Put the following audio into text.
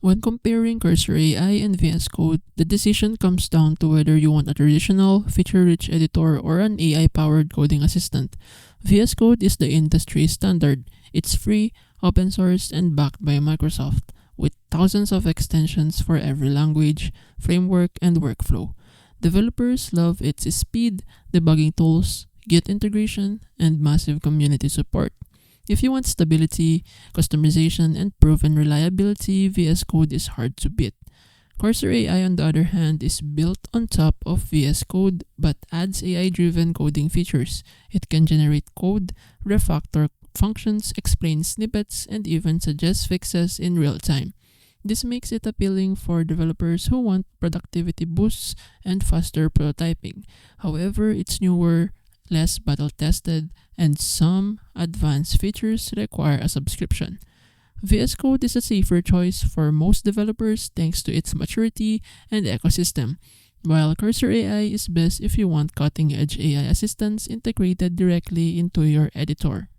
When comparing Cursor AI and Vscode, the decision comes down to whether you want a traditional, feature-rich editor or an AI-powered coding assistant. Vscode is the industry standard. It's free, open source, and backed by Microsoft, with thousands of extensions for every language, framework, and workflow. Developers love its speed, debugging tools, Git integration, and massive community support. If you want stability, customization, and proven reliability, VS Code is hard to beat. Cursor AI, on the other hand, is built on top of VS Code but adds AI-driven coding features. It can generate code, refactor functions, explain snippets, and even suggest fixes in real time. This makes it appealing for developers who want productivity boosts and faster prototyping. However, it's newer, less battle-tested, and some advanced features require a subscription. VS Code is a safer choice for most developers thanks to its maturity and ecosystem, while Cursor AI is best if you want cutting-edge AI assistance integrated directly into your editor.